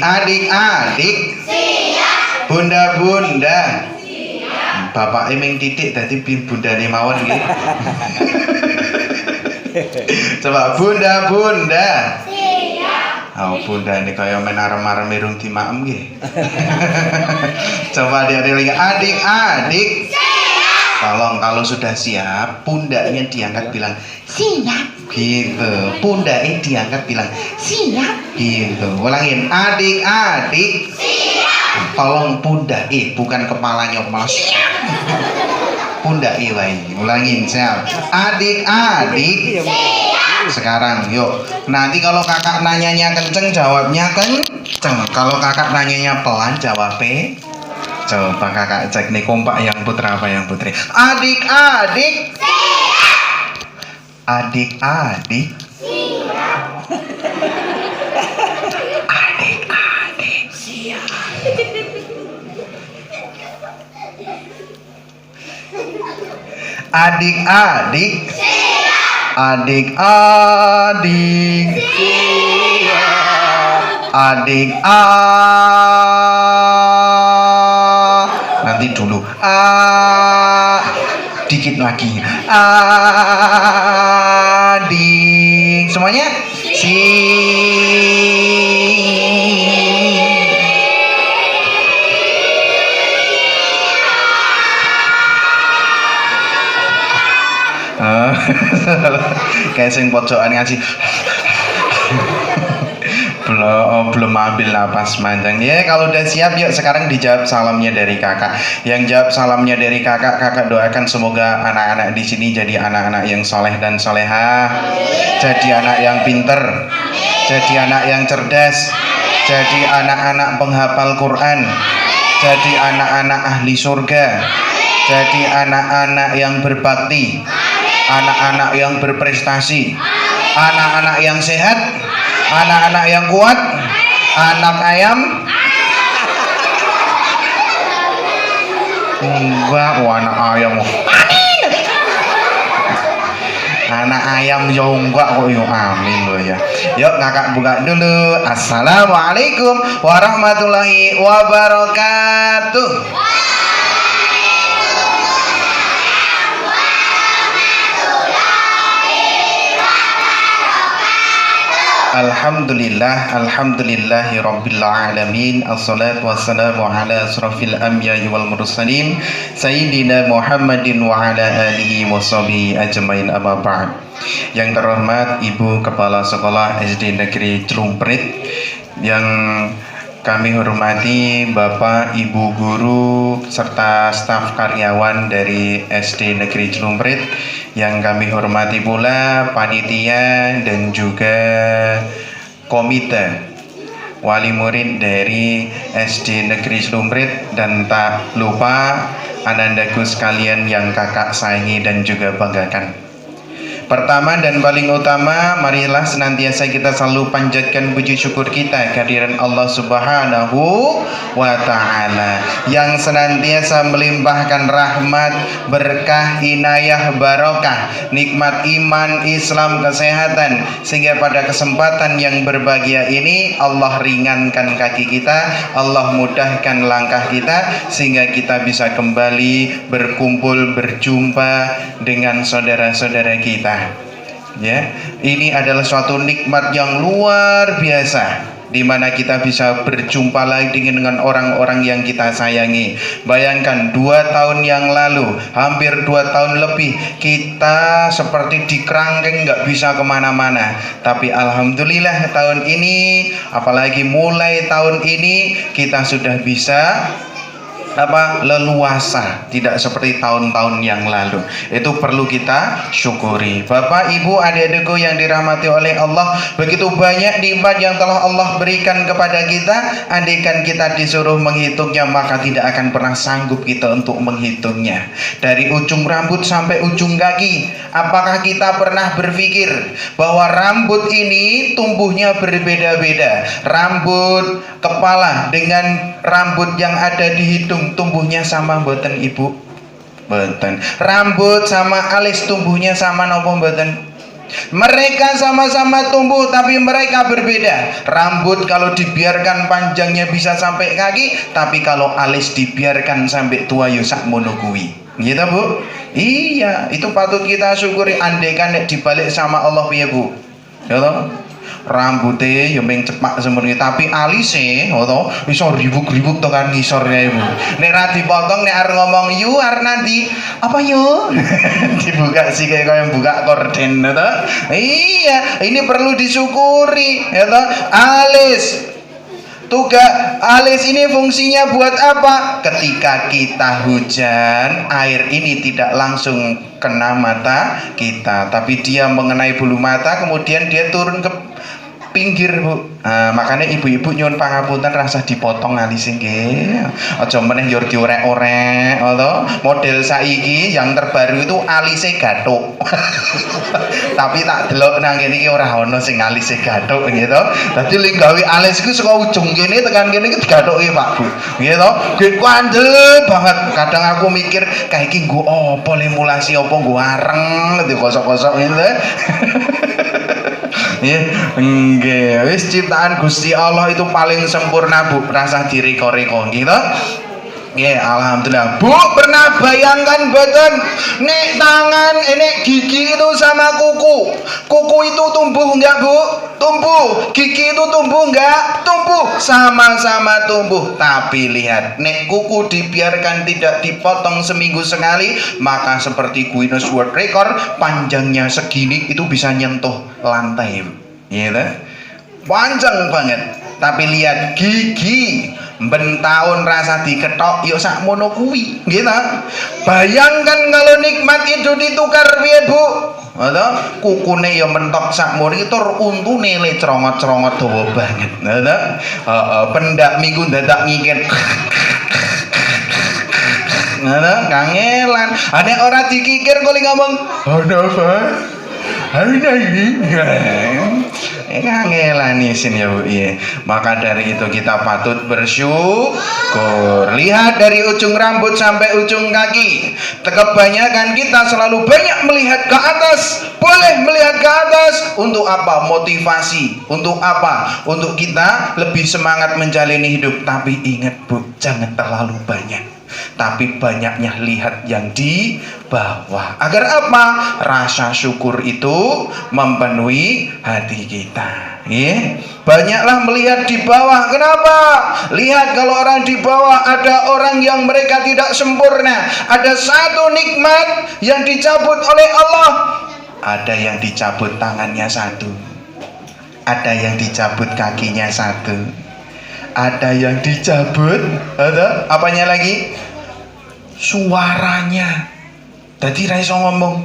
Adik-adik siap. Bunda-bunda siap. Bapak emeng titik dadi bundane mawon nggih. Coba bunda-bunda siap. Oh, bundane kaya men arem-arem irung dimaem nggih. Coba adik-adik, adik-adik siap. Tolong kalau sudah siap, pundaknya diangkat bilang siap. Gitu. Pundaknya diangkat bilang siap. Gitu. Ulangin, adik-adik siap. Tolong pundaknya, bukan kepalanya, kepala siap. Pundaknya wae. Ulangin, siap. Adik-adik siap. Sekarang yuk. Nanti kalau kakak nanyanya kenceng, jawabnya kenceng. Kalau kakak nanyanya pelan, jawabnya coba kakak cek nih kompak yang putra apa yang putri. Adik-adik siap. Adik-adik siap. Adik-adik siap. Adik-adik siap. Adik-adik siap. Adik-adik nanti dulu dikit lagi adik semuanya si kayak sing pojokan ngaji belum ambil napas panjang ya. Kalau udah siap yuk sekarang dijawab salamnya dari kakak. Yang jawab salamnya dari kakak, kakak doakan semoga anak-anak di sini jadi anak-anak yang soleh dan solehah, jadi anak yang pinter, jadi anak yang cerdas, jadi anak-anak penghafal Quran, jadi anak-anak ahli surga, jadi anak-anak yang berbakti, anak-anak yang berprestasi, anak-anak yang sehat, anak-anak yang kuat, anak ayam enggak, anak ayam anak ayam ya enggak kok ya, amin loh ya. Yuk kakak buka dulu. Assalamualaikum warahmatullahi wabarakatuh. Alhamdulillah, alhamdulillahi rabbil alamin. Assalatu wassalamu ala asrafil anbiya'i wal mursalin sayyidina Muhammadin wa ala alihi wa sahbihi ajmain, amma ba'd. Yang terhormat Ibu Kepala Sekolah SD Negeri Celumprit, yang kami hormati Bapak, Ibu guru, serta staf karyawan dari SD Negeri Celumprit, yang kami hormati pula panitia dan juga komite wali murid dari SD Negeri Celumprit, dan tak lupa anandaku sekalian yang kakak sayangi dan juga banggakan. Pertama dan paling utama, marilah senantiasa kita selalu panjatkan puji syukur kita kehadiran Allah Subhanahu wa Ta'ala yang senantiasa melimpahkan rahmat, berkah, inayah, barokah, nikmat iman, Islam, kesehatan, sehingga pada kesempatan yang berbahagia ini Allah ringankan kaki kita, Allah mudahkan langkah kita, sehingga kita bisa kembali berkumpul, berjumpa dengan saudara-saudara kita. Ya, ini adalah suatu nikmat yang luar biasa, di mana kita bisa berjumpa lagi dengan orang-orang yang kita sayangi. Bayangkan 2 tahun yang lalu, hampir 2 tahun lebih, kita seperti dikerangkeng, nggak bisa kemana-mana. Tapi alhamdulillah tahun ini, apalagi mulai tahun ini, kita sudah bisa leluasa, tidak seperti tahun-tahun yang lalu. Itu perlu kita syukuri. Bapak, Ibu, adik-adikku yang dirahmati oleh Allah, begitu banyak nikmat yang telah Allah berikan kepada kita. Andaikan kita disuruh menghitungnya, maka tidak akan pernah sanggup kita untuk menghitungnya. Dari ujung rambut sampai ujung kaki, apakah kita pernah berpikir bahwa rambut ini tumbuhnya berbeda-beda? Rambut kepala dengan rambut yang ada di hidung tumbuhnya sama mboten Ibu? Mboten. Rambut sama alis tumbuhnya sama napa mboten? Mereka sama-sama tumbuh tapi mereka berbeda. Rambut kalau dibiarkan panjangnya bisa sampai kaki, tapi kalau alis dibiarkan sampai tua yo sakmono kuwi. Gitu Bu? Iya, itu patut kita syukuri. Andaikan nek dibalik sama Allah piye Bu? Ya toh? Rambutnya ya meng cepak semuanya, tapi alise atau iso ribuk-ribuk tekan ngisor ya Ibu. Nek ra dipotong nek arep ngomong yu arep nanti apa yo dibuka sih kayak yang buka korden atau iya, ini perlu disyukuri ya toh. Alis ini fungsinya buat apa? Ketika kita hujan, air ini tidak langsung kena mata kita, tapi dia mengenai bulu mata, kemudian dia turun ke pinggir Bu. Makanya ibu-ibu nyuwun pangapunten rasa dipotong alise nggih. Aja meneh yo diorek-orek atau model saiki yang terbaru itu alise gathuk. Tapi tak delok nang kene iki ora ana sing alise gathuk gitu. Dadi lek gawe alis iku saka ujung kene tekan kene iki digathuki Pak Bu. Gitu. Nggih kandel banget. Kadang aku mikir kayak iki nggo apa limulasi apa nggo areng dikosok-kosok ngene. Ya, nggih, wis ciptaan Gusti Allah itu paling sempurna Bu, rasa direko-reko gitu. Nggih, alhamdulillah. Bu, pernah bayangkan boten nek tangan nek gigi itu sama kuku. Kuku itu tumbuh enggak Bu? Tumbuh. Gigi itu tumbuh enggak? Tumbuh. Sama-sama tumbuh. Tapi lihat, nek kuku dibiarkan tidak dipotong seminggu sekali, maka seperti Guinness World Record, panjangnya segini itu bisa nyentuh lantai. Gitu. Panjang banget. Tapi lihat gigi bentahun rasa diketok yuk sakmono kuwi gitu. Bayangkan kalau nikmat itu ditukar piye Bu? Ada kukune ya mentok sakmono itu untune le cerongot-cerongot dawa banget. Ada pendak minggu dadak ngikir. Ada kangelan. Ada orang dikikir kok ngomong, "Ada apa? Ada ini." Kangelan isin ya Bu. Iya. Maka dari itu kita patut bersyukur. Lihat dari ujung rambut sampai ujung kaki. Kebanyakan kita selalu banyak melihat ke atas. Boleh melihat ke atas untuk apa? Motivasi. Untuk apa? Untuk kita lebih semangat menjalani hidup. Tapi ingat Bu, jangan terlalu banyak. Tapi banyaknya lihat yang di bawah. Agar apa? Rasa syukur itu memenuhi hati kita. Banyaklah melihat di bawah. Kenapa? Lihat kalau orang di bawah, ada orang yang mereka tidak sempurna. Ada satu nikmat yang dicabut oleh Allah. Ada yang dicabut tangannya satu. Ada yang dicabut kakinya satu. Ada yang dicabut, ada apanya lagi? Suaranya. Tadi Raiso ngomong.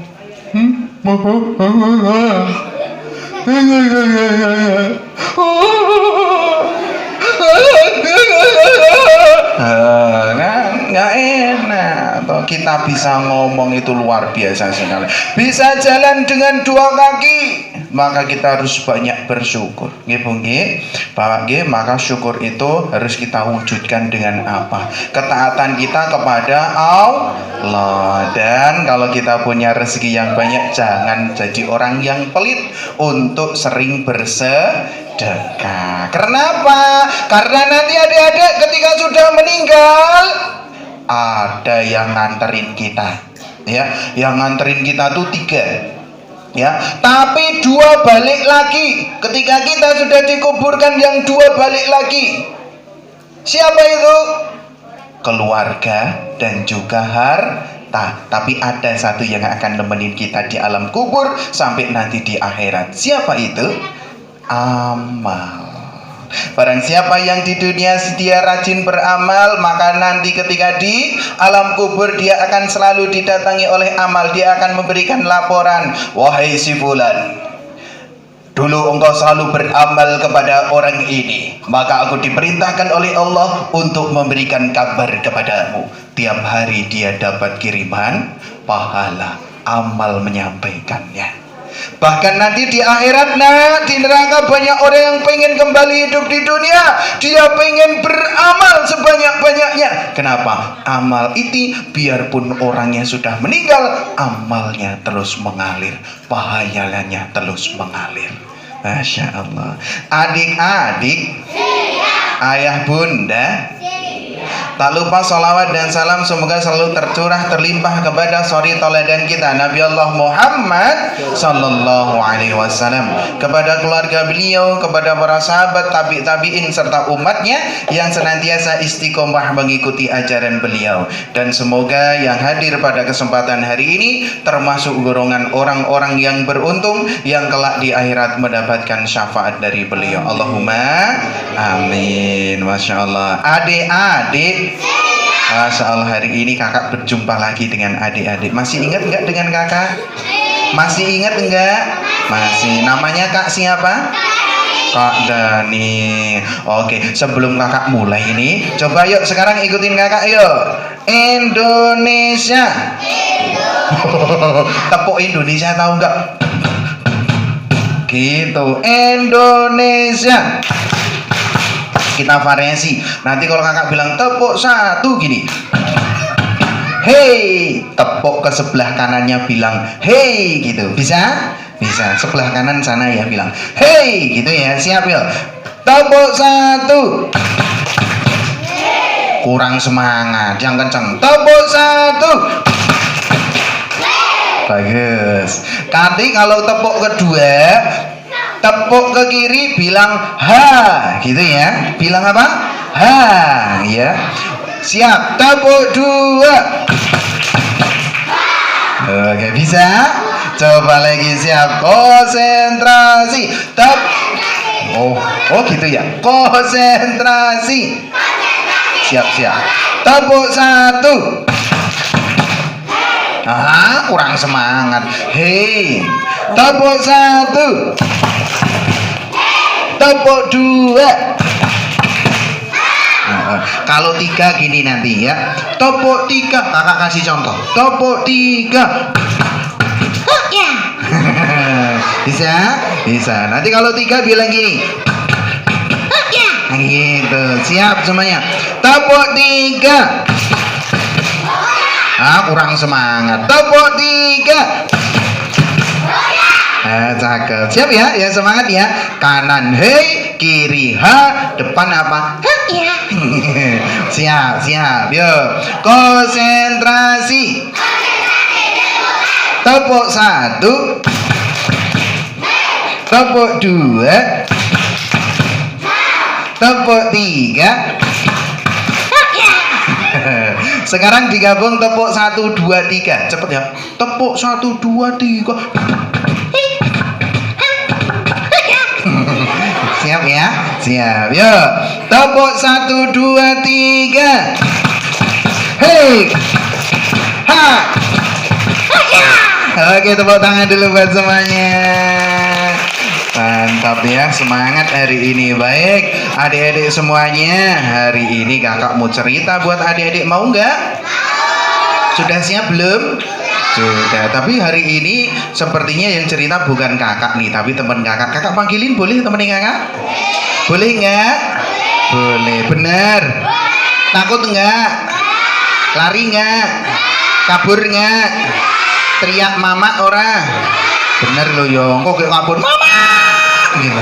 Nggak enak. Kita bisa ngomong itu luar biasa sekali. Bisa jalan dengan dua kaki, maka kita harus banyak bersyukur. Maka syukur itu harus kita wujudkan dengan apa? Ketaatan kita kepada Allah. Dan kalau kita punya rezeki yang banyak, jangan jadi orang yang pelit untuk sering bersedekah. Kenapa? Karena nanti adik-adik ketika sudah meninggal, ada yang nganterin kita. Ya, yang nganterin kita tuh 3. Ya, tapi 2 balik lagi. Ketika kita sudah dikuburkan, yang 2 balik lagi. Siapa itu? Keluarga dan juga harta. Tapi ada satu yang akan nemenin kita di alam kubur sampai nanti di akhirat. Siapa itu? Amal. Barang siapa yang di dunia dia rajin beramal, maka nanti ketika di alam kubur dia akan selalu didatangi oleh amal. Dia akan memberikan laporan, "Wahai si fulan, dulu engkau selalu beramal kepada orang ini, maka aku diperintahkan oleh Allah untuk memberikan kabar kepadamu." Tiap hari dia dapat kiriman pahala amal menyampaikannya. Bahkan nanti di akhirat, nah, di neraka banyak orang yang pengen kembali hidup di dunia. Dia pengen beramal sebanyak-banyaknya. Kenapa? Amal itu biarpun orangnya sudah meninggal, amalnya terus mengalir, pahalanya terus mengalir. Masya Allah. Adik-adik, ayah bunda, tak lupa salawat dan salam semoga selalu tercurah terlimpah kepada suri teladan kita Nabi Allah Muhammad sallallahu alaihi wasallam, kepada keluarga beliau, kepada para sahabat, tabi'in serta umatnya yang senantiasa istiqomah mengikuti ajaran beliau. Dan semoga yang hadir pada kesempatan hari ini termasuk golongan orang-orang yang beruntung yang kelak di akhirat mendapatkan syafaat dari beliau. Allahumma amin. Masya Allah. Adik-adik, Masya Allah, hari ini kakak berjumpa lagi dengan adik-adik. Masih ingat enggak dengan kakak? Masih ingat enggak? Masih. Namanya kak siapa? Kak Dani. Oke, sebelum kakak mulai ini, coba yuk sekarang ikutin kakak yuk. Indonesia. Tepuk Indonesia, tahu enggak? Gitu. Indonesia. Kita variasi. Nanti kalau kakak bilang tepuk satu gini, hey, tepuk ke sebelah kanannya bilang hey gitu. Bisa? Bisa. Sebelah kanan sana ya bilang hey gitu ya. Siap ya? Tepuk satu. Kurang semangat, yang kenceng. Tepuk satu. Bagus. Nanti kalau tepuk kedua, tepuk ke kiri bilang ha gitu ya. Bilang apa? Ha ya. Siap. Tepuk dua. Oke, bisa? Coba lagi. Siap. Konsentrasi. Oh gitu ya. Konsentrasi. Siap. Tepuk satu. Kurang semangat. Hei. Tepuk satu. Tepuk dua. Kalau tiga gini nanti ya. Tepuk tiga. Kakak kasih contoh. Tepuk tiga. Bisa. Nanti kalau tiga bilang gini. Gitu. Siap semuanya. Tepuk tiga. Kurang semangat. Tepuk tiga. Cakep. Siap ya? Ya semangat ya. Kanan hei, kiri ha, depan apa? Ya. Siap. Yuk. Konsentrasi. Tepuk satu. Tepuk dua. Tepuk tiga. Sekarang digabung tepuk 1, 2, 3. Cepet ya. Tepuk 1, 2, 3. Siap ya? Siap. Yuk. Tepuk 1, 2, 3. Hei. Ha. Oke, tepuk tangan dulu buat semuanya. Mantap ya, semangat hari ini. Baik, adik-adik semuanya, hari ini kakak mau cerita buat adik-adik, mau nggak? Sudah siap belum? Sudah, tapi hari ini sepertinya yang cerita bukan kakak nih, tapi teman kakak. Kakak panggilin boleh temenin kakak? Boleh nggak? Boleh, bener. Takut nggak? Lari nggak? Kabur nggak? Teriak mama ora? Bener lo yo, kok kayak kabur mama gitu.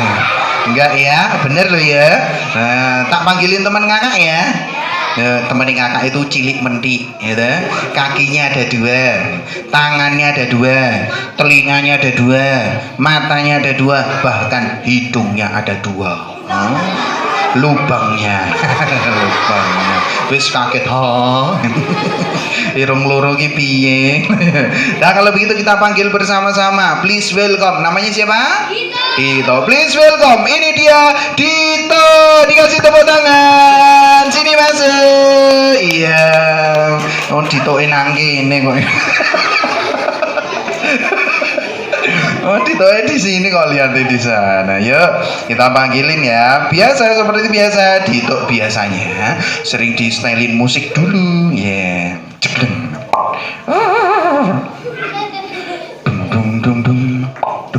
Enggak ya, bener lo ya. Tak panggilin teman kakak ya. Teman kakak itu cilik mentik gitu. Kakinya ada 2, tangannya ada 2, telinganya ada 2, matanya ada 2, bahkan hidungnya ada 2. Lubangnya wis kaget irung loro ki piye. Nah kalau begitu kita panggil bersama-sama. Please welcome. Namanya siapa? Dito. Please welcome. Ini dia Dito. Dikasih tepuk tangan. Sini masuk. Iya. Oh Dito nang kene kok. Oh Dito di sini kok, lihat di sana. Yuk kita panggilin ya. Biasa seperti biasa. Dito biasanya sering di stylein musik dulu. Ya. Cekleng. Dung dung dung dung.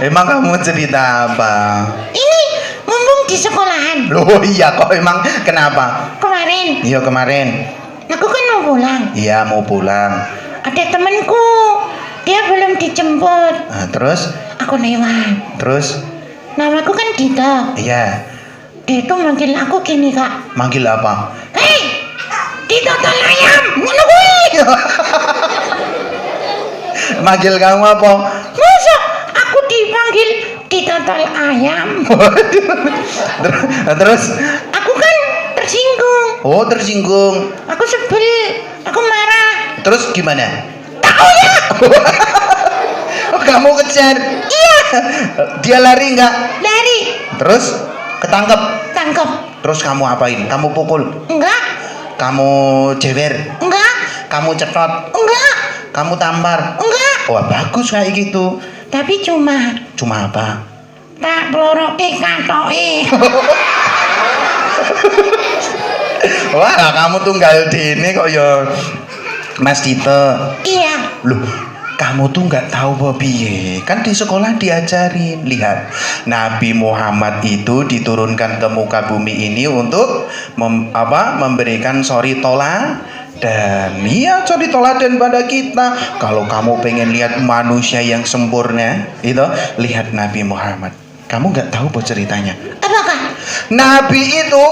Emang kamu cerita apa? Ini mumpung di sekolahan. Loh iya kok emang kenapa? Kemarin Iya kemarin. aku kan mau pulang. Iya mau pulang. Ada temanku, dia belum dijemput. Nah, terus? Aku lewat. Terus? Namaku kan Dito. Iya. Dia itu manggil aku gini, Kak. Manggil apa? Hei, Dito tol ayam. Ngono kuwi. Manggil kamu apa? Masa aku dipanggil Dito tol ayam? Terus? Aku kan tersinggung. Oh tersinggung. Aku sebel. Aku marah. Terus gimana? Tahu ya? Oh, kamu kejar? Iya. Dia lari nggak? Lari. Terus ketangkep? Tangkap. Terus kamu apain? Kamu pukul? Enggak. Kamu jewer? Enggak. Kamu cetot? Enggak. Kamu tampar? Enggak. Wah bagus kayak gitu. Tapi cuma Apa? tak peloroke katoke. Wah kamu tunggal dini kok ya Mas Dito. Iya. Loh kamu tuh nggak tahu Bobi kan di sekolah diajarin. Lihat Nabi Muhammad itu diturunkan ke muka bumi ini untuk memberikan suri toladan. Iya suri toladan pada kita. Kalau kamu pengen lihat manusia yang sempurna itu lihat Nabi Muhammad. Kamu nggak tahu po ceritanya? Apakah? Nabi itu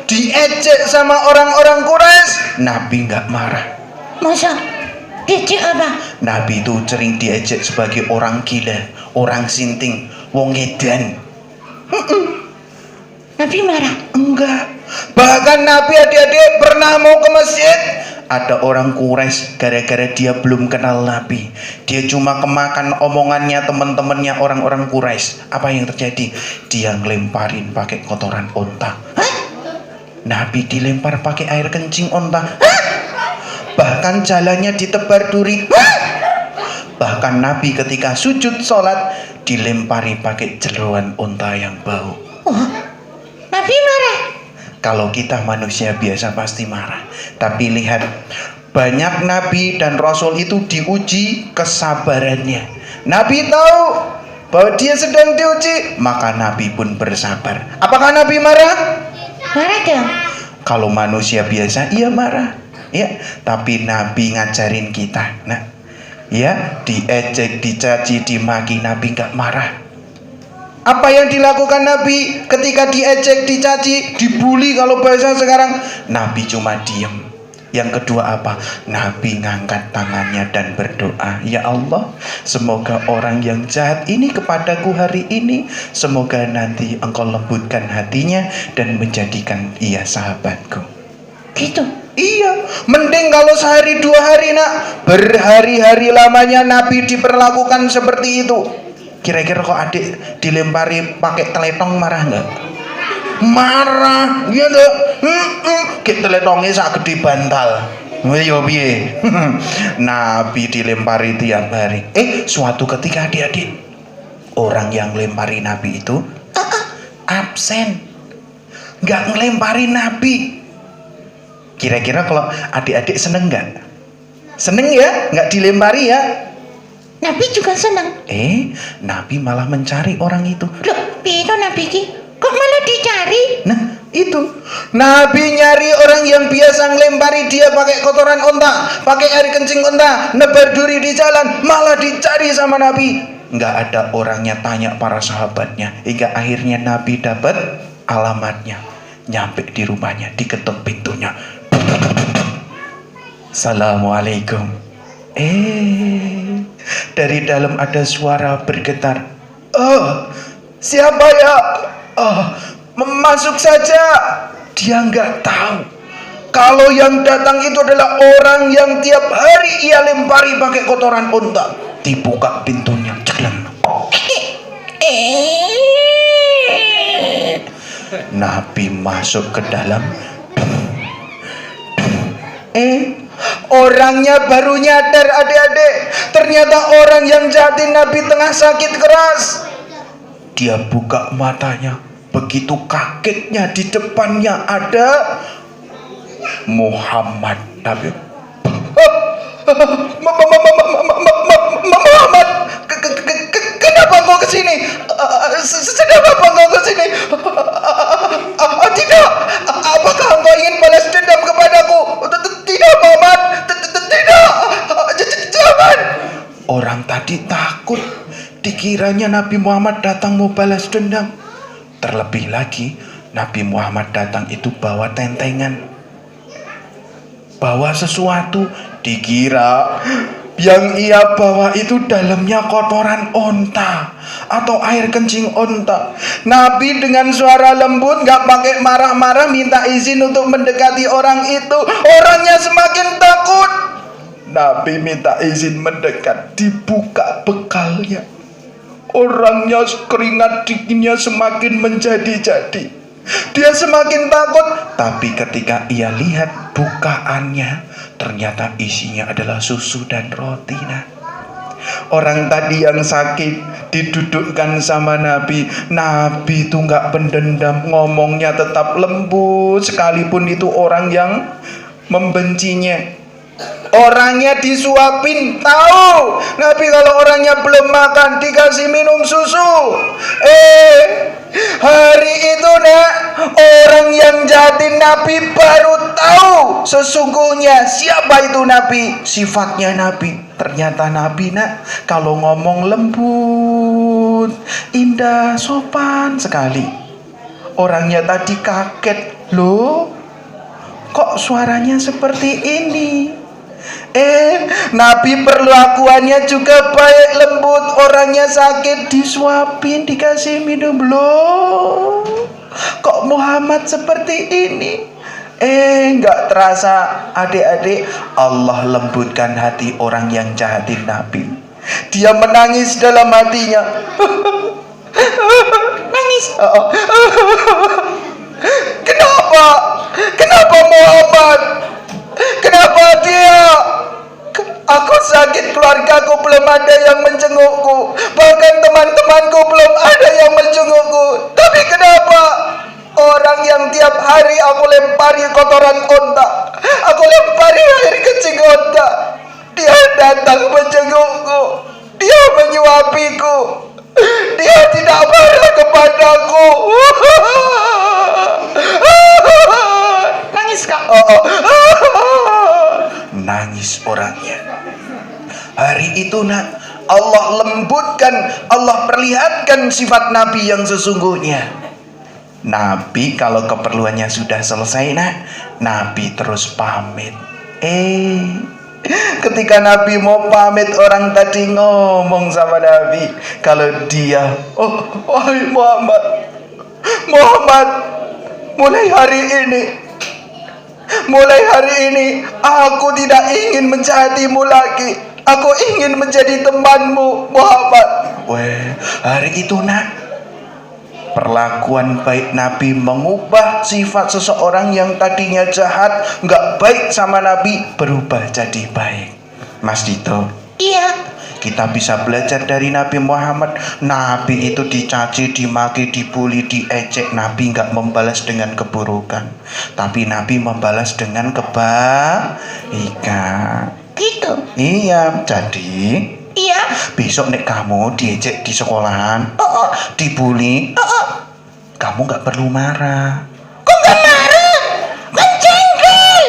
diejek sama orang-orang Quraisy. Nabi nggak marah. Masa? Diejek apa? Nabi itu sering diejek sebagai orang gila, orang sinting, wong edan. Nabi marah? Enggak. Bahkan Nabi adik-adik pernah mau ke masjid. Ada orang Quraisy gara-gara dia belum kenal Nabi. Dia cuma kemakan omongannya teman-temannya orang-orang Quraisy. Apa yang terjadi? Dia ngelemparin pakai kotoran onta. Hah? Nabi dilempar pakai air kencing onta. Bahkan jalannya ditebar duri. Bahkan Nabi ketika sujud sholat dilempari pakai jeroan onta yang bau. Oh, Nabi marah? Kalau kita manusia biasa pasti marah. Tapi lihat banyak Nabi dan Rasul itu diuji kesabarannya. Nabi tahu bahwa dia sedang diuji, maka Nabi pun bersabar. Apakah Nabi marah? Marah dong. Kalau manusia biasa iya marah. Ya, tapi Nabi ngajarin kita. Nah, ya, diejek, dicaci, dimaki, Nabi nggak marah. Apa yang dilakukan Nabi ketika diejek, dicaci, dibully kalau bahasa sekarang? Nabi cuma diem. Yang kedua apa? Nabi ngangkat tangannya dan berdoa, ya Allah, semoga orang yang jahat ini kepadaku hari ini, semoga nanti Engkau lembutkan hatinya dan menjadikan ia sahabatku. Gitu. Iya, mending kalau sehari dua hari nak, berhari-hari lamanya Nabi diperlakukan seperti itu. Kira-kira kok adik dilempari pakai teletong marah nggak? Marah, gitu. Kayak teletongnya sak gede bantal. Yo piye? Nabi dilempari tiap hari. Suatu ketika adik-adik, orang yang lempari Nabi itu absen, nggak ngelempari Nabi. Kira-kira kalau adik-adik seneng nggak? Seneng ya, nggak dilempari ya? Nabi juga senang. Nabi malah mencari orang itu. Loh, itu Nabi ki? Kok malah dicari? Nah, itu Nabi nyari orang yang biasa ngelempari dia pakai kotoran onta, pakai air kencing onta, nebar duri di jalan, malah dicari sama Nabi. Nggak ada orangnya, tanya para sahabatnya, hingga akhirnya Nabi dapat alamatnya. Nyampe di rumahnya, diketuk pintunya. Assalamualaikum. Dari dalam ada suara bergetar. Oh, siapa ya? Oh, masuk saja. Dia nggak tahu kalau yang datang itu adalah orang yang tiap hari ia lempari pakai kotoran unta. Dibuka pintunya, cekleng. Nabi masuk ke dalam. Orangnya baru nyadar adik-adik. Ternyata orang yang jahatin Nabi tengah sakit keras. Dia buka matanya. Begitu kagetnya di depannya ada Muhammad. Nabi Muhammad, takut dikiranya Nabi Muhammad datang mau balas dendam. Terlebih lagi Nabi Muhammad datang itu bawa tentengan, bawa sesuatu. Dikira yang ia bawa itu dalamnya kotoran onta atau air kencing onta. Nabi dengan suara lembut, gak pakai marah-marah, minta izin untuk mendekati orang itu. Orangnya semakin takut. Nabi minta izin mendekat, dibuka bekalnya. Orangnya keringat dinginnya semakin menjadi-jadi. Dia semakin takut. Tapi ketika ia lihat bukaannya, ternyata isinya adalah susu dan roti. Nah, orang tadi yang sakit didudukkan sama Nabi. Nabi itu gak pendendam, ngomongnya tetap lembut, sekalipun itu orang yang membencinya. Orangnya disuapin, tahu Nabi kalau orangnya belum makan dikasih minum susu. Hari itu nak, orang yang jahatin Nabi baru tahu sesungguhnya siapa itu Nabi, sifatnya Nabi. Ternyata Nabi nak kalau ngomong lembut, indah, sopan sekali. Orangnya tadi kaget, loh kok suaranya seperti ini. Nabi perlakuannya juga baik, lembut. Orangnya sakit disuapin, dikasih minum. Loh kok Muhammad seperti ini. Gak terasa adik-adik, Allah lembutkan hati orang yang jahatin Nabi. Dia menangis dalam hatinya. Nangis. Kenapa Muhammad? Kenapa dia? Aku sakit, keluargaku belum ada yang menjengukku, bahkan teman-temanku belum ada yang menjengukku. Tapi kenapa orang yang tiap hari aku lempari kotoran onta, aku lempari air kencing onta, dia datang menjengukku, dia menyuapiku, dia tidak marah kepadaku. Nangis kak. Nangis orangnya. Hari itu nak, Allah lembutkan, Allah perlihatkan sifat Nabi yang sesungguhnya. Nabi kalau keperluannya sudah selesai nak, Nabi terus pamit. Ketika Nabi mau pamit, orang tadi ngomong sama Nabi kalau dia, wahai Muhammad, mulai hari ini aku tidak ingin menjahatimu lagi. Aku ingin menjadi temanmu, Muhammad. Hari itu nak, perlakuan baik Nabi mengubah sifat seseorang yang tadinya jahat, gak baik sama Nabi, berubah jadi baik. Mas Dito, Iya. kita bisa belajar dari Nabi Muhammad. Nabi itu dicaci, dimaki, dibully, diejek, Nabi gak membalas dengan keburukan, tapi Nabi membalas dengan kebaikan. Gitu. Iya, jadi Iya. besok nek kamu diejek di sekolahan, dibully, kamu gak perlu marah. Kok gak marah? Kan jengkel.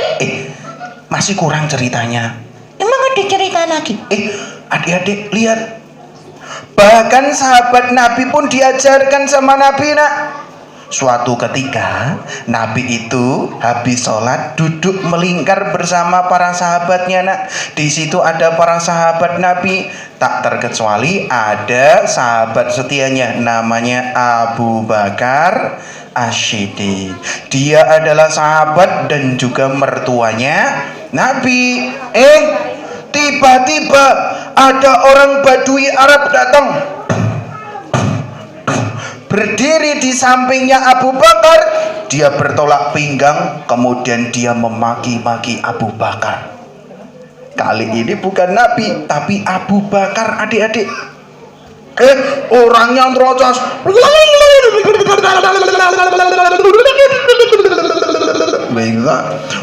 Masih kurang ceritanya. Emang ada cerita lagi? Adik-adik lihat, bahkan sahabat Nabi pun diajarkan sama Nabi nak. Suatu ketika Nabi itu habis sholat duduk melingkar bersama para sahabatnya nak. Di situ ada para sahabat Nabi, tak terkecuali ada sahabat setianya namanya Abu Bakar As-Siddiq. Dia adalah sahabat dan juga mertuanya Nabi. Tiba-tiba ada orang Badui Arab datang, berdiri di sampingnya Abu Bakar. Dia bertolak pinggang, kemudian dia memaki-maki Abu Bakar. Kali ini bukan Nabi, tapi Abu Bakar, adik-adik. Orangnya terocos,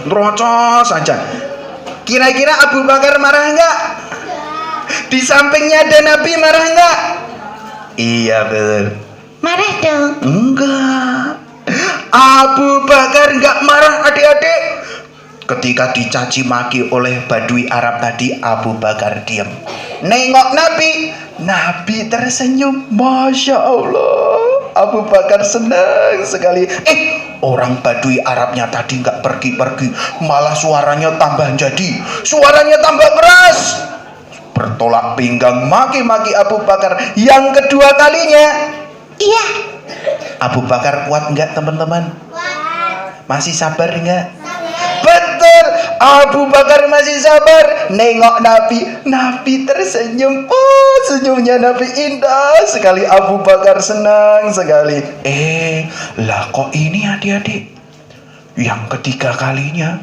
terocos saja. Kira-kira Abu Bakar marah enggak? Di sampingnya ada Nabi, marah enggak? Iya betul. Marah dong. Enggak. Abu Bakar enggak marah adik-adik. Ketika dicaci maki oleh Badui Arab tadi, Abu Bakar diam. Nengok Nabi, Nabi tersenyum. Masya Allah, Abu Bakar senang sekali. Orang Badui Arabnya tadi nggak pergi-pergi, malah suaranya tambah jadi, suaranya tambah keras, bertolak pinggang, maki-maki Abu Bakar yang kedua kalinya. Iya. Abu Bakar kuat nggak teman-teman? Masih sabar nggak? Betul, Abu Bakar masih sabar. Nengok Nabi, Nabi tersenyum. Oh, senyumnya Nabi indah sekali. Abu Bakar senang sekali. Lah kok ini adik-adik? Yang ketiga kalinya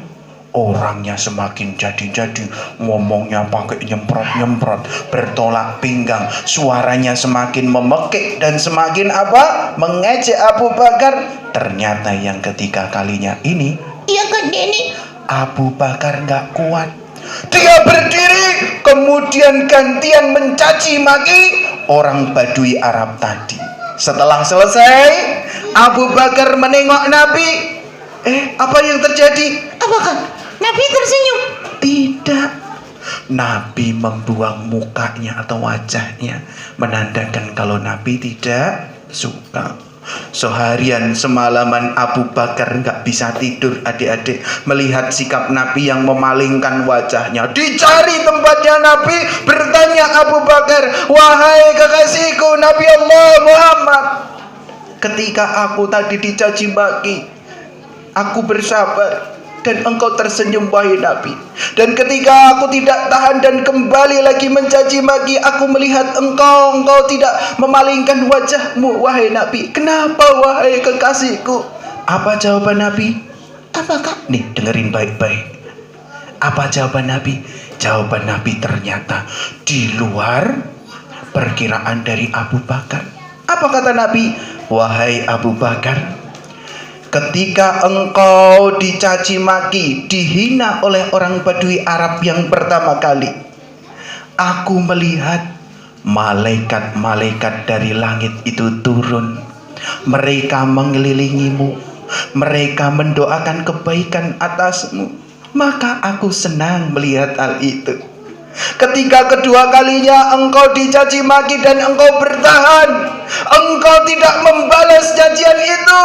orangnya semakin jadi-jadi, ngomongnya pakai nyemprot-nyemprot, bertolak pinggang, suaranya semakin memekik dan semakin apa? Mengejek Abu Bakar. Ternyata yang ketiga kalinya ini, Iya Kak Denny. Abu Bakar nggak kuat. Dia berdiri, kemudian gantian mencaci maki orang Badui Arab tadi. Setelah selesai, Abu Bakar menengok Nabi. Apa yang terjadi? Apakah Nabi tersenyum? Tidak. Nabi membuang mukanya atau wajahnya, menandakan kalau Nabi tidak suka. Seharian semalaman Abu Bakar nggak bisa tidur adik-adik, melihat sikap Nabi yang memalingkan wajahnya. Dicari tempatnya Nabi, bertanya Abu Bakar, wahai kekasihku Nabi Allah Muhammad, ketika aku tadi dicaci maki, aku bersabar dan engkau tersenyum wahai Nabi. Dan ketika aku tidak tahan dan kembali lagi mencaci maki, aku melihat engkau tidak memalingkan wajahmu wahai Nabi. Kenapa wahai kekasihku? Apa jawaban Nabi? Apakah? Nih dengerin baik-baik. Apa jawaban Nabi? Jawaban Nabi ternyata di luar perkiraan dari Abu Bakar. Apa kata Nabi? Wahai Abu Bakar, ketika engkau dicaci maki, dihina oleh orang Badui Arab yang pertama kali, aku melihat malaikat-malaikat dari langit itu turun. Mereka mengelilingimu, mereka mendoakan kebaikan atasmu. Maka aku senang melihat hal itu. Ketika kedua kalinya engkau dicaci maki dan engkau bertahan, engkau tidak membalas cacian itu,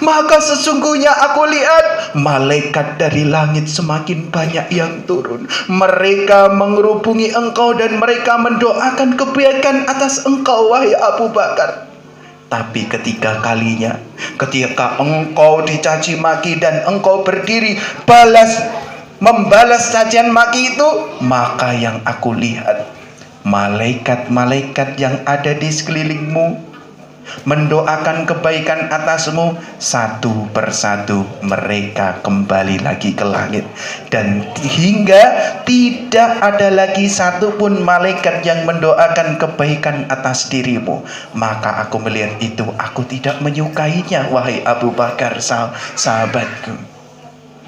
maka sesungguhnya aku lihat malaikat dari langit semakin banyak yang turun. Mereka mengerubungi engkau dan mereka mendoakan kebaikan atas engkau wahai Abu Bakar. Tapi ketika kalinya, ketika engkau dicaci maki dan engkau berdiri membalas cacian maki itu, maka yang aku lihat malaikat-malaikat yang ada di sekelilingmu mendoakan kebaikan atasmu. Satu persatu mereka kembali lagi ke langit, dan hingga tidak ada lagi satupun malaikat yang mendoakan kebaikan atas dirimu. Maka aku melihat itu, aku tidak menyukainya wahai Abu Bakar sahabatku.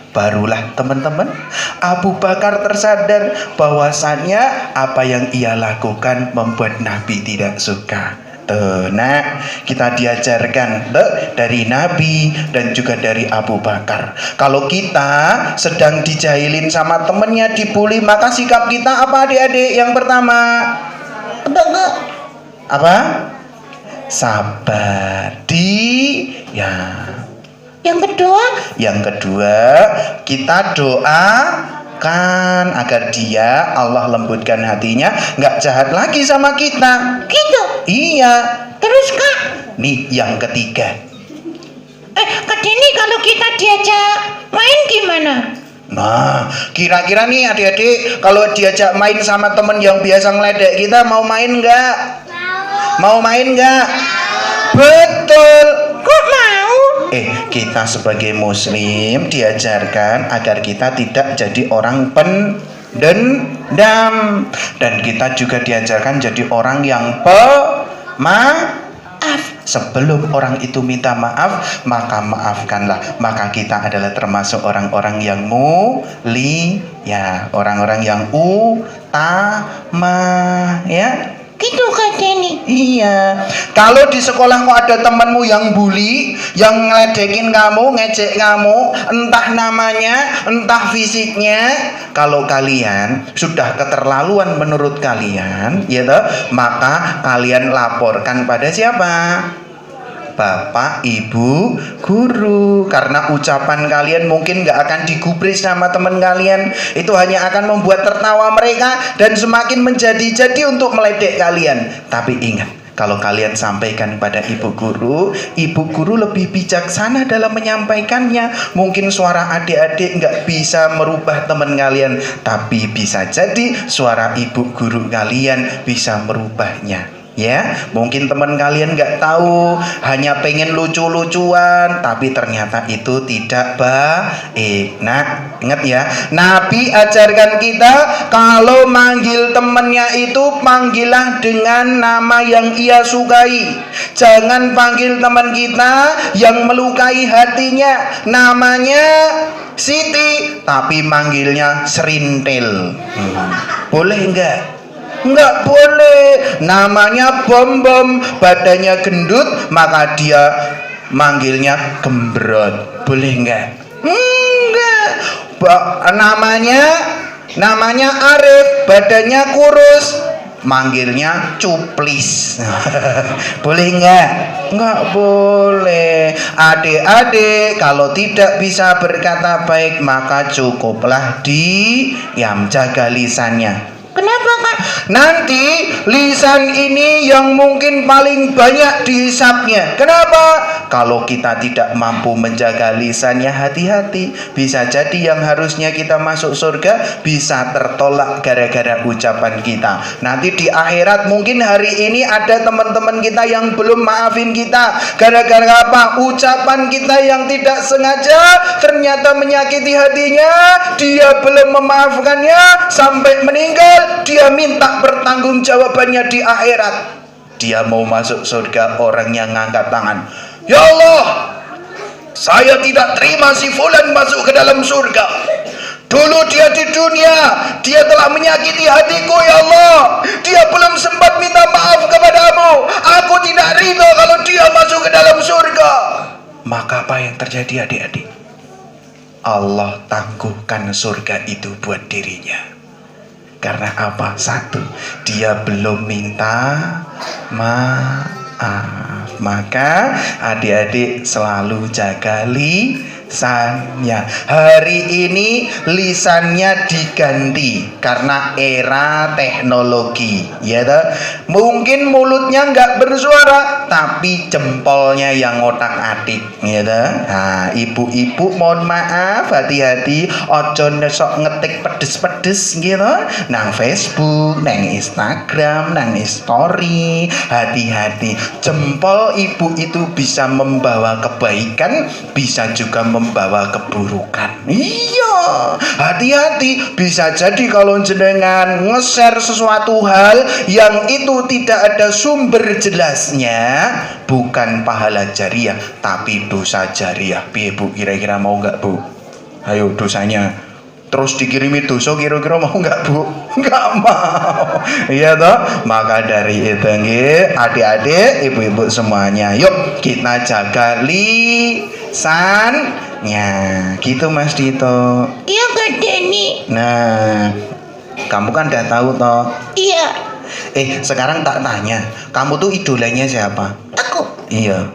Barulah teman-teman, Abu Bakar tersadar bahwasannya apa yang ia lakukan membuat Nabi tidak suka. Nah, kita diajarkan dari Nabi dan juga dari Abu Bakar. Kalau kita sedang dijahilin sama temennya, dibully, maka sikap kita apa adik-adik? Yang pertama, apa? Sabar. Yang kedua, kita doakan agar dia, Allah lembutkan hatinya, nggak jahat lagi sama kita. Gitu? Iya. Terus Kak? Nih yang ketiga. Kak Denny, kalau kita diajak main gimana? Nah, kira-kira nih adik-adik, kalau diajak main sama temen yang biasa ngeledek kita, mau main nggak? Mau main nggak? Betul. Kok mau? Kita sebagai muslim diajarkan agar kita tidak jadi orang pendendam, dan kita juga diajarkan jadi orang yang pemaaf. Sebelum orang itu minta maaf, maka maafkanlah. Maka kita adalah termasuk orang-orang yang mulia, orang-orang yang utama, ya. Gitu Kak Denny. Iya. Kalau di sekolah kok ada temanmu yang bully, yang ngeledekin kamu, ngejek kamu, entah namanya, entah fisiknya, kalau kalian sudah keterlaluan menurut kalian, ya toh, maka kalian laporkan pada siapa? Bapak, ibu, guru. Karena ucapan kalian mungkin gak akan digubris sama teman kalian. Itu hanya akan membuat tertawa mereka dan semakin menjadi-jadi untuk meledek kalian. Tapi ingat, kalau kalian sampaikan pada ibu guru lebih bijaksana dalam menyampaikannya. Mungkin suara adik-adik gak bisa merubah teman kalian, tapi bisa jadi suara ibu guru kalian bisa merubahnya. Ya, mungkin teman kalian nggak tahu, hanya pengen lucu-lucuan, tapi ternyata itu tidak baik. Nah, ingat ya, Nabi ajarkan kita kalau manggil temannya itu panggillah dengan nama yang ia sukai. Jangan panggil teman kita yang melukai hatinya, namanya Siti, tapi manggilnya Serintil. Boleh enggak? Enggak boleh. Namanya Bom, badannya gendut, maka dia manggilnya Gembrot. Boleh enggak? Enggak. Namanya Arif, badannya kurus, manggilnya Cuplis. Boleh enggak? Enggak boleh. Adik-adik, kalau tidak bisa berkata baik, maka cukuplah diam, jaga lisannya. Kenapa, Kak? Nanti lisan ini yang mungkin paling banyak dihisapnya. Kenapa? Kalau kita tidak mampu menjaga lisannya, hati-hati. Bisa jadi yang harusnya kita masuk surga bisa tertolak gara-gara ucapan kita. Nanti di akhirat mungkin hari ini ada teman-teman kita yang belum maafin kita. Gara-gara apa? Ucapan kita yang tidak sengaja ternyata menyakiti hatinya. Dia belum memaafkannya sampai meninggal. Dia minta pertanggungjawabannya di akhirat. Dia mau masuk surga, orang yang ngangkat tangan, ya Allah, saya tidak terima si fulan masuk ke dalam surga. Dulu dia di dunia, dia telah menyakiti hatiku, ya Allah. Dia belum sempat minta maaf kepadamu. Aku tidak ridho kalau dia masuk ke dalam surga. Maka apa yang terjadi, adik-adik? Allah tangguhkan surga itu buat dirinya. Karena apa? Satu, dia belum minta maaf. Maka adik-adik selalu jaga lisannya. Hari ini lisannya diganti karena era teknologi, ya toh? Mungkin mulutnya nggak bersuara, tapi jempolnya yang otak-atik, ya toh? Nah, ibu-ibu mohon maaf, hati-hati, ojo nesok ngetik pedes-pedes gitu nang Facebook, nang Instagram, nang story. Hati-hati, jempol ibu itu bisa membawa kebaikan, bisa juga membawa keburukan. Iya, hati-hati. Bisa jadi kalau jenengan nge-share sesuatu hal yang itu tidak ada sumber jelasnya, bukan pahala jariah tapi dosa jariah. Piye Bu, kira-kira mau nggak Bu? Ayo dosanya terus dikirimi dosa, kira-kira mau nggak Bu? Nggak mau. Iya toh? Maka dari itu nggih, adik-adik, ibu-ibu semuanya, yuk kita jaga lisannya. Gitu Mas Dito. Iya, Kak Denny. Nah, kamu kan udah tahu toh. Iya. Sekarang tak tanya, kamu tuh idolanya siapa? Aku. Iya.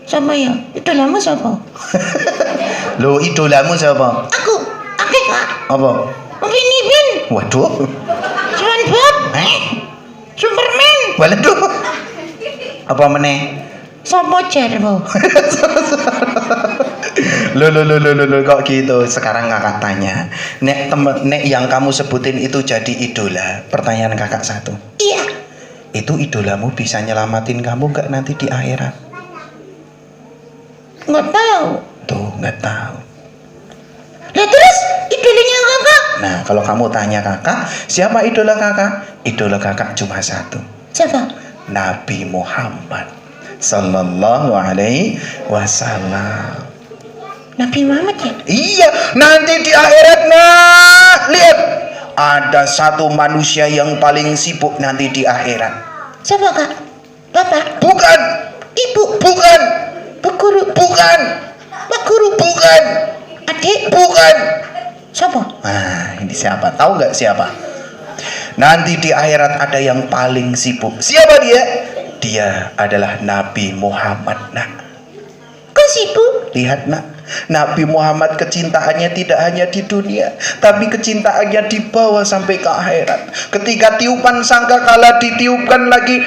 Sama ya? Idolamu siapa? Lo idolamu siapa? Aku. Oke, Kak. Apa? Upin Ipin. Waduh. SpongeBob. Superman. Waduh. Apa meneh? Sopo Cerbo. Lo kok gitu? Sekarang kakak tanya, nek yang kamu sebutin itu jadi idola, pertanyaan kakak satu. Iya. Itu idolamu bisa nyelamatin kamu nggak nanti di akhirat? Nggak tahu. Tuh, nggak tahu. Lah terus idolanya Kakak? Nah, kalau kamu tanya kakak, siapa idola kakak? Idola kakak cuma satu. Siapa? Nabi Muhammad Sallallahu Alaihi Wasallam. Nabi Muhammad ya? Iya, nanti di akhirat, nah, lihat, ada satu manusia yang paling sibuk nanti di akhirat. Siapa, Kak? Bapak, Bukan. Ibu, Bukan. Bu Guru, Bukan. Pak Guru, Bukan. Adik, Bukan. siapa? Nah, ini siapa? Tahu nggak siapa? Nanti di akhirat ada yang paling sibuk. Siapa dia? Dia adalah Nabi Muhammad, nak. Kok sibuk? Lihat, nak. Nabi Muhammad kecintaannya tidak hanya di dunia, tapi kecintaannya dibawa sampai ke akhirat. Ketika tiupan sangkakala ditiupkan lagi,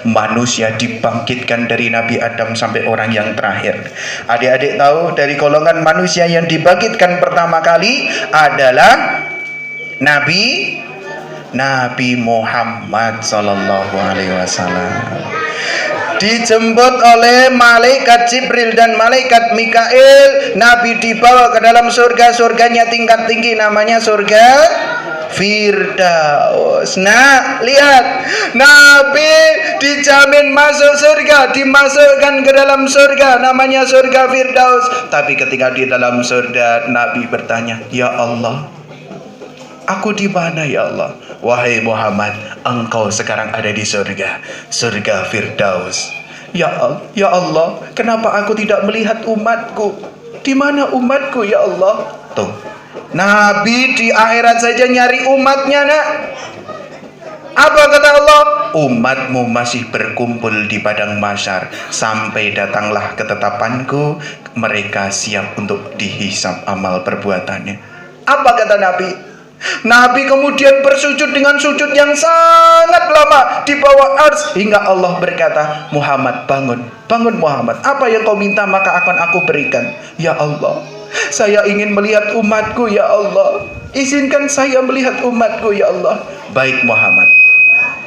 manusia dibangkitkan dari Nabi Adam sampai orang yang terakhir. Adik-adik tahu dari golongan manusia yang dibangkitkan pertama kali adalah Nabi Muhammad Sallallahu Alaihi Wasallam. Dijemput oleh malaikat Jibril dan malaikat Mikail, Nabi dibawa ke dalam surga. Surganya tingkat tinggi, namanya surga Firdaus. Nah, lihat, Nabi dijamin masuk surga, dimasukkan ke dalam surga, namanya surga Firdaus. Tapi ketika di dalam surga, Nabi bertanya, "Ya Allah, aku di mana ya Allah?" "Wahai Muhammad, engkau sekarang ada di surga Firdaus." Ya Allah, kenapa aku tidak melihat umatku? Di mana umatku ya Allah? Tuh, Nabi di akhirat saja nyari umatnya, nak. Apa kata Allah? Umatmu masih berkumpul di padang mahsyar sampai datanglah ketetapanku, mereka siap untuk dihisab amal perbuatannya. Apa kata Nabi? Nabi kemudian bersujud dengan sujud yang sangat lama di bawah ars hingga Allah berkata, "Muhammad, bangun Muhammad, apa yang kau minta maka akan aku berikan." "Ya Allah, saya ingin melihat umatku ya Allah, izinkan saya melihat umatku ya Allah." "Baik Muhammad,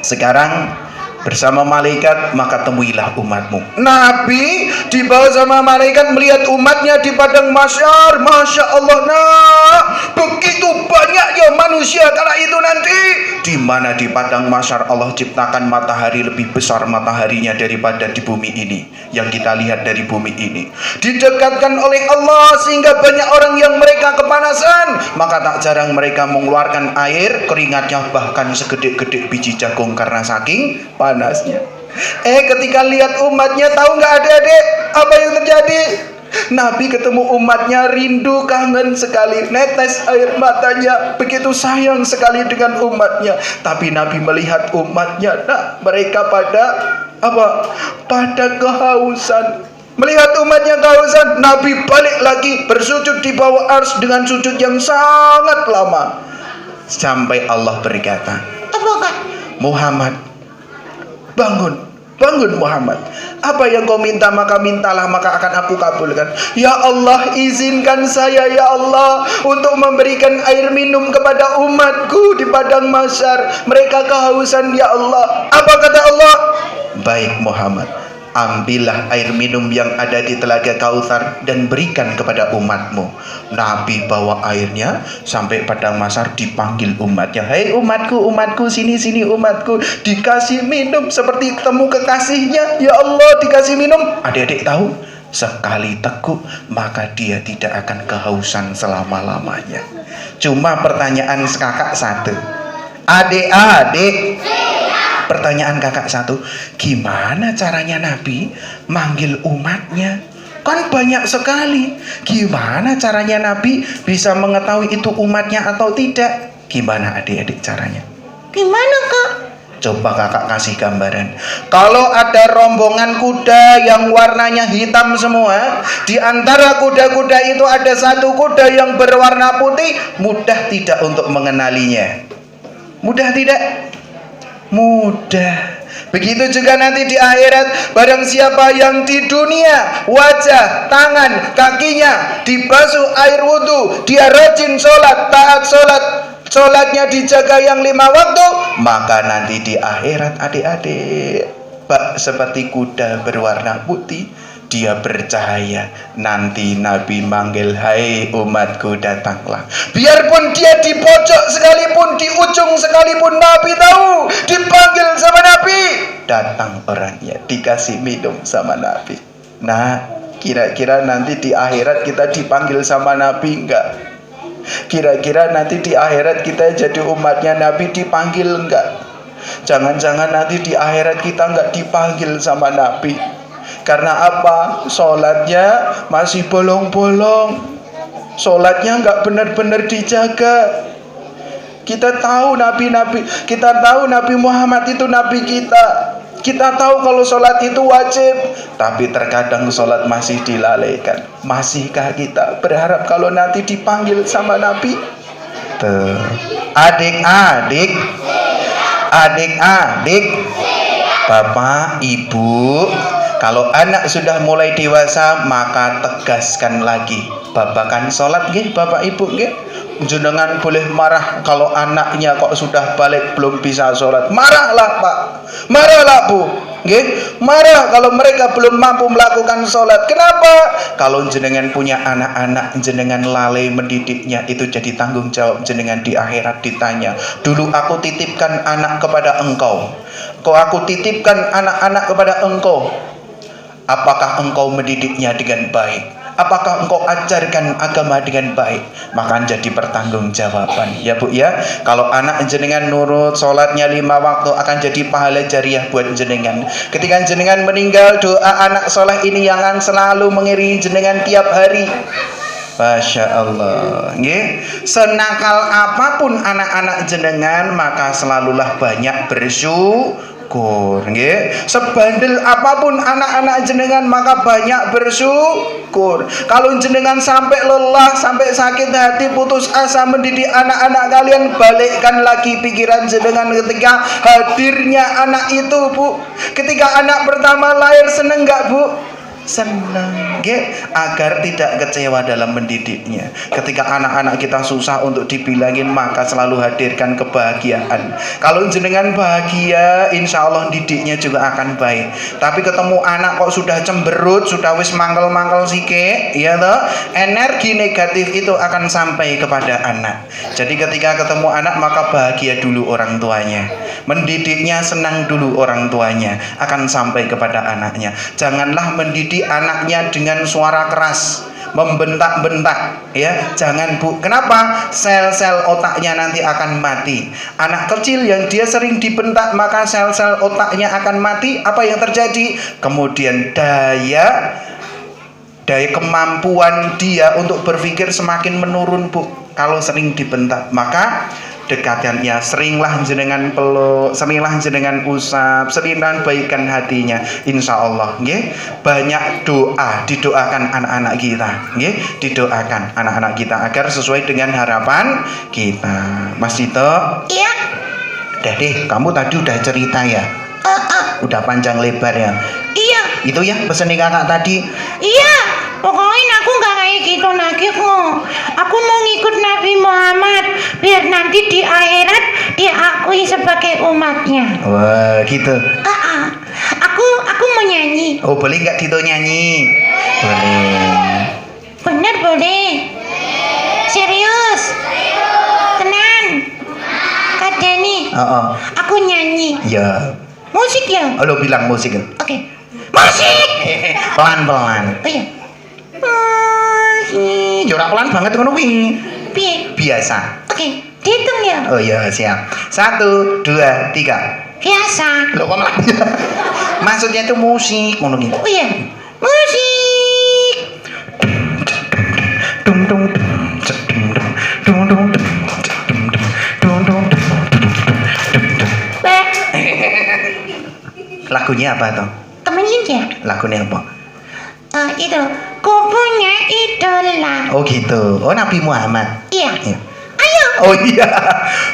sekarang bersama malaikat maka temuilah umatmu." Nabi dibawa sama malaikat melihat umatnya di padang mahsyar. Masya Allah, nah, begitu banyaknya manusia kala itu nanti, di mana di padang mahsyar Allah ciptakan matahari lebih besar mataharinya daripada di bumi ini, yang kita lihat dari bumi ini. Didekatkan oleh Allah sehingga banyak orang yang mereka kepanasan, maka tak jarang mereka mengeluarkan air keringatnya bahkan segede-gede biji jagung karena saking panasnya. Ketika lihat umatnya, tahu nggak adik-adik apa yang terjadi? Nabi ketemu umatnya, rindu, kangen sekali, netes air matanya, begitu sayang sekali dengan umatnya. Tapi Nabi melihat umatnya, nah, mereka pada kehausan. Melihat umatnya kehausan, Nabi balik lagi bersujud di bawah ars dengan sujud yang sangat lama sampai Allah berkata, Apa kak? "Muhammad, bangun Muhammad. Apa yang kau minta maka mintalah, maka akan aku kabulkan." "Ya Allah, izinkan saya ya Allah untuk memberikan air minum kepada umatku di padang mahsyar. Mereka kehausan ya Allah." Apa kata Allah? "Baik Muhammad, ambillah air minum yang ada di telaga Kautsar dan berikan kepada umatmu." Nabi bawa airnya sampai padang mahsyar, dipanggil umatnya, "Hei umatku, sini umatku." Dikasih minum seperti ketemu kekasihnya. Ya Allah, dikasih minum. Adik-adik tahu, sekali teguk maka dia tidak akan kehausan selama-lamanya. Cuma pertanyaan kakak satu, adik-adik, pertanyaan kakak satu, gimana caranya Nabi manggil umatnya? Kan banyak sekali. Gimana caranya Nabi bisa mengetahui itu umatnya atau tidak? Gimana adik-adik caranya? Gimana kak? Coba kakak kasih gambaran. Kalau ada rombongan kuda yang warnanya hitam semua, di antara kuda-kuda itu ada satu kuda yang berwarna putih, mudah tidak untuk mengenalinya? Mudah tidak? Mudah. Begitu juga nanti di akhirat, barang siapa yang di dunia wajah, tangan, kakinya dibasuh air wudhu, dia rajin sholat, taat sholat, sholatnya dijaga yang 5 waktu, maka nanti di akhirat adik-adik seperti kuda berwarna putih, dia bercahaya. Nanti Nabi manggil, "Hai umatku, datanglah." Biarpun dia di pojok sekalipun, di ujung sekalipun, Nabi tahu dipanggil sama Nabi, datang orangnya, dikasih minum sama Nabi. Nah, kira-kira nanti di akhirat kita dipanggil sama Nabi enggak? Kira-kira nanti di akhirat kita jadi umatnya Nabi dipanggil enggak? Jangan-jangan nanti di akhirat kita enggak dipanggil sama Nabi. Karena apa? Sholatnya masih bolong-bolong. Sholatnya enggak benar-benar dijaga. Kita tahu Nabi Muhammad itu Nabi kita. Kita tahu kalau sholat itu wajib, tapi terkadang sholat masih dilalaikan. Masihkah kita berharap kalau nanti dipanggil sama Nabi? Tuh. Adik-adik, Bapak, Ibu, kalau anak sudah mulai dewasa maka tegaskan lagi babakan sholat nggih, Bapak Ibu nggih. Jenengan boleh marah kalau anaknya kok sudah balik belum bisa sholat. Marahlah Pak, marahlah Bu, nggih. Marah kalau mereka belum mampu melakukan sholat. Kenapa? Kalau jenengan punya anak-anak, jenengan lalai mendidiknya, itu jadi tanggung jawab jenengan di akhirat ditanya. Dulu aku titipkan anak kepada engkau, aku titipkan anak-anak kepada engkau. Apakah engkau mendidiknya dengan baik? Apakah engkau ajarkan agama dengan baik? Maka jadi pertanggungjawaban ya Bu ya. Kalau anak jenengan nurut sholatnya 5 waktu akan jadi pahala jariah buat jenengan. Ketika jenengan meninggal, doa anak soleh ini yang akan selalu mengiringi jenengan tiap hari. Masya Allah, nggih. Senakal apapun anak-anak jenengan, maka selalulah banyak bersyukur, nggih. Sebandel apapun anak-anak jenengan, maka banyak bersyukur. Kalau jenengan sampai lelah, sampai sakit hati, putus asa mendidik anak-anak kalian, balikkan lagi pikiran jenengan ketika hadirnya anak itu, Bu. Ketika anak pertama lahir, seneng nggak, Bu? Senang, agar tidak kecewa dalam mendidiknya. Ketika anak-anak kita susah untuk dibilangin, maka selalu hadirkan kebahagiaan. Kalau jenengan bahagia, insya Allah didiknya juga akan baik. Tapi ketemu anak kok sudah cemberut, sudah wis mangkel-mangkel sike, ya toh, energi negatif itu akan sampai kepada anak. Jadi ketika ketemu anak, maka bahagia dulu orang tuanya, mendidiknya senang dulu orang tuanya, akan sampai kepada anaknya. Janganlah mendidik anaknya dengan suara keras, membentak-bentak, ya, jangan Bu. Kenapa? Sel-sel otaknya nanti akan mati. Anak kecil yang dia sering dibentak, maka sel-sel otaknya akan mati. Apa yang terjadi? Kemudian daya kemampuan dia untuk berpikir semakin menurun, Bu. Kalau sering dibentak, maka dekatkannya, seringlah jenengan peluk, seringlah jenengan usap, seringlah baikkan hatinya. Insya Allah, nggih, banyak doa, didoakan anak-anak kita, nggih, didoakan anak-anak kita agar sesuai dengan harapan kita. Mas Dito, Iya. Deh, kamu tadi udah cerita ya, udah panjang lebar ya. Iya. Itu ya pesan kakak tadi. Iya. Pokoknya aku nggak kayak gitu lagi kok. Aku mau ngikut Nabi Muhammad biar nanti di akhirat diakui sebagai umatnya. Wah, gitu. Aku mau nyanyi. Oh, boleh nggak Dito nyanyi? Boleh. Bener boleh. Serius. Tenan. Kak Denny. Aku nyanyi. Ya. Musik ya. Oh, lo bilang musik. Oke. Musik. Pelan-pelan. Oh iya. Jorak pelan banget ngono kuwi. Piye? Biasa. Oke, dihitung ya. Oh iya, siap. 1, 2, 3. Biasa. Lo kok lagi? Maksudnya itu musik ngono gitu. Oh iya. Musik. Dung dung dung dung dung. Lagunya apa tuh? Temenin ya. Lagunya apa? Itu. Ku punya idola. Oh gitu. Oh, Nabi Muhammad. Iya. Iya. Ayo. Oh iya.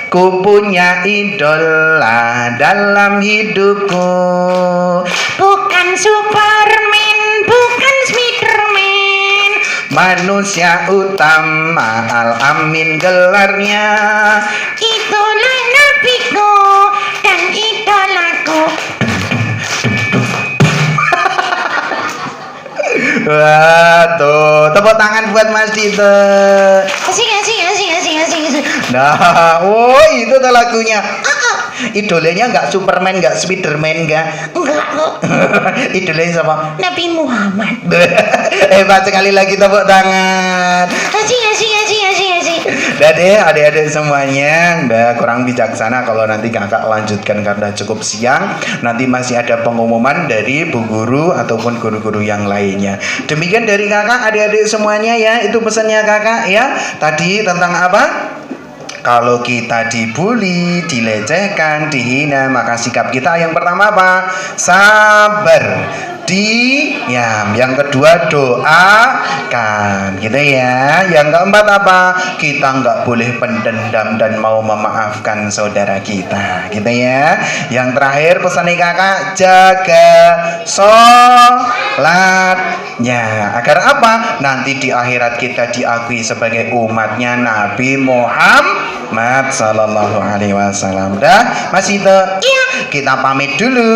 Ku punya idola dalam hidupku. Bukan Superman, bukan Spiderman. Manusia utama Al-Amin gelarnya. Itulah nabiku dan idolaku. Wah, tuh, tepuk tangan buat Mas Dito. Asik. Nah, oh itu tuh lagunya. Idolanya nggak Superman, nggak Spiderman, nggak. Enggak kok. Idolanya sama Nabi Muhammad. hebat sekali lagi, tepuk tangan. Asik. Udah deh adik-adik semuanya, udah kurang bijaksana kalau nanti kakak lanjutkan karena cukup siang. Nanti masih ada pengumuman dari bu guru ataupun guru-guru yang lainnya. Demikian dari kakak adik-adik semuanya ya, itu pesannya kakak ya. Tadi tentang apa? Kalau kita dibully, dilecehkan, dihina, maka sikap kita yang pertama apa? Sabar. Diam. Yang kedua doakan, gitu ya. Yang keempat apa? Kita nggak boleh pendendam dan mau memaafkan saudara kita, gitu ya. Yang terakhir pesan kakak, jaga sholatnya. Agar apa? Nanti di akhirat kita diakui sebagai umatnya Nabi Muhammad Sallallahu Alaihi Wasallam. Dah, masih itu? Iya. Kita pamit dulu.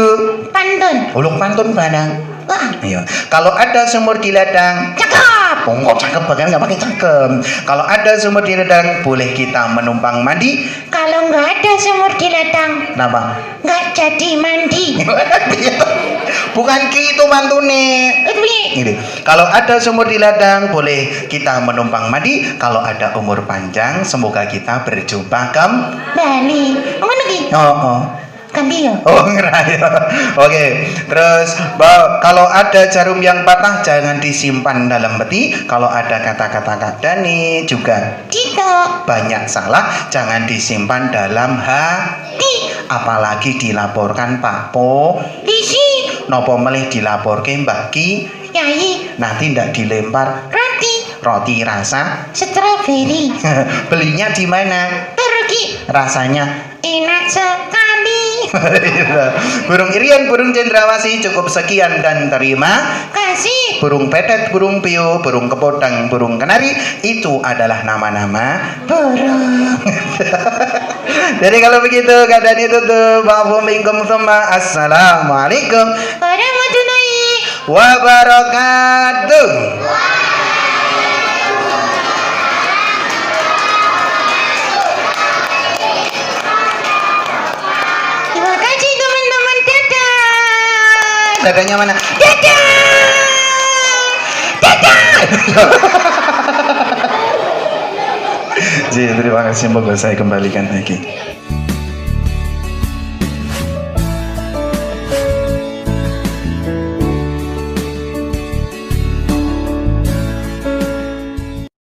Pantun. Ulung pantun mana? Wah, Ayo. Kalau ada sumur di ladang, cakep. oh nggak cakep bahkan nggak pakai cakep. Kalau ada sumur di ladang, boleh kita menumpang mandi. Kalau nggak ada sumur di ladang, Kenapa? nggak jadi mandi. Bukan gitu mantune. Ini. Kalau ada sumur di ladang, boleh kita menumpang mandi. Kalau ada umur panjang, semoga kita berjumpa Bali. Mana lagi? Oh. Kambing. Oh ngeraya. Oke. Terus kalau ada jarum yang patah jangan disimpan dalam peti. Kalau ada kata-kata Kak Dani juga Tidak. banyak salah jangan disimpan dalam hati. Apalagi dilaporkan Pak Polisi. Nopo melih dilaporke Mbak Ki. Yai. Nanti ndak dilempar roti rasa. Strawberry. Belinya di mana? Pergi. Rasanya Enak sekali. burung irian, burung cendrawasih, cukup sekian dan terima Kasih. burung petet, burung pio, burung kepotang, burung kenari itu adalah nama-nama Burung. jadi kalau begitu keadaan itu tuh wa'alaikum summa assalamualaikum Warahmatullahi wabarakatuh. Terima kasih teman-teman. Dadah. Dadanya mana? Dadah. Dadah. Jadi terima kasih, moga saya kembalikan lagi.